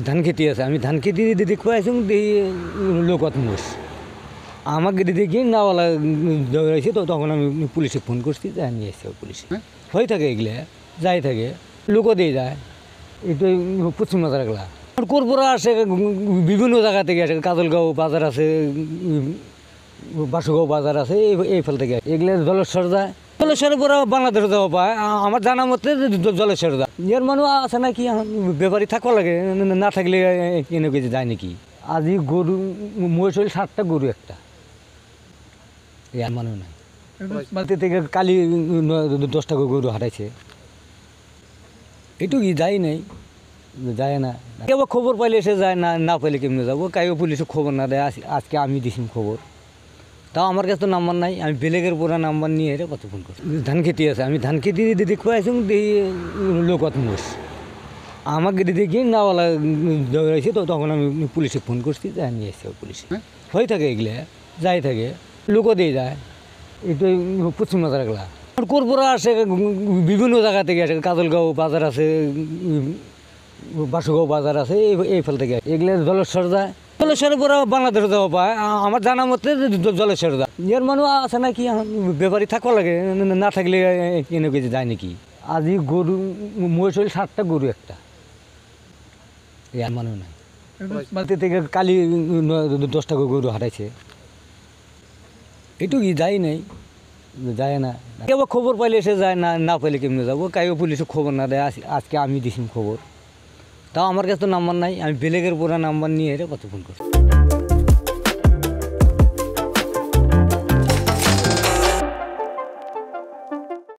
ধান খেতে আছে, আমি ধান খেতে দেখতে আসি লোকত মোষ আমাকে দেখি নাওয়ালা দৌড়াইছে, তো তখন আমি পুলিশে ফোন করছি, যা নিয়ে এসছে পুলিশে। হয়ে থাকে এগুলো, যাই থাকে, লোকও দিয়ে যায়। এটা পশ্চিম বাজারগুলা কোরপুরা আসে, বিভিন্ন জায়গা থেকে আসে, কাজলগাঁও বাজার আছে, বাসুগাঁও বাজার আছে, এই ফল থেকে এগুলো জলেশ্বর যায়। জলেশ্বরের পরে বাংলাদেশে যাওয়া পায়, আমার জানা মতে জলেশ্বর যায়। এর মানুষ আছে নাকি ব্যাপারী থাকবা লাগে, না থাকলে কিনে কেজি যায় নাকি। আজি গরু মহিষ হল 7টা, গরু একটা, এর মানুষ নাই। বাড়িতে থেকে কালি 10টা গরু হারাইছে, এটুকুই যাই নাই, যায় না। কেউ খবর পাইলে এসে যায়, না না পাইলে কেমনে যাবো, কেউ পুলিশে খবর না দেয়। আজকে আমি দিছি খবর, তাও আমার কাছে তো নাম্বার নাই, আমি বেলেগের পুরা নাম্বার নিয়ে এসে কত ফোন করছি। ধান খেতে আছে, আমি ধান খেতে দেখতে আসি লোকত মোষ আমাকে দেখি নাওয়ালা দৌড়াইছে, তো তখন আমি পুলিশে ফোন করছি, যা নিয়ে এসছে পুলিশে। হয়ে থাকে এগুলো, যাই থাকে, লোকও দিয়ে যায়। এটা পশ্চিম বাজারগুলা কোরপুরা আসে, বিভিন্ন জায়গা থেকে আসে, কাজলগাঁও বাজার আছে, বাসুগাঁও বাজার আছে, এই ফল থেকে এগুলো জলেশ্বর যায়। জলেশ্বরের পরে বাংলাদেশে যাওয়া পায়, আমার জানা মতে জলেশ্বর যায়। এর মানুষ আছে নাকি ব্যাপারী থাকবা লাগে, না থাকলে কিনে কেজি যায় নাকি। আজি গরু মহিষ হল 7টা, গরু একটা, এর মানুষ নাই। বাড়িতে থেকে কালি 10টা গরু হারাইছে, এটুকুই যাই নাই, যায় না। কেউ খবর পাইলে এসে যায়, না না পাইলে কেমনে যাবো, কেউ পুলিশে খবর না দেয়। আজকে আমি দিছি খবর, তাও আমার কাছে তো নাম্বার নাই, আমি বেলেগের পুরা নাম্বার নিয়ে এসে কত ফোন করছি।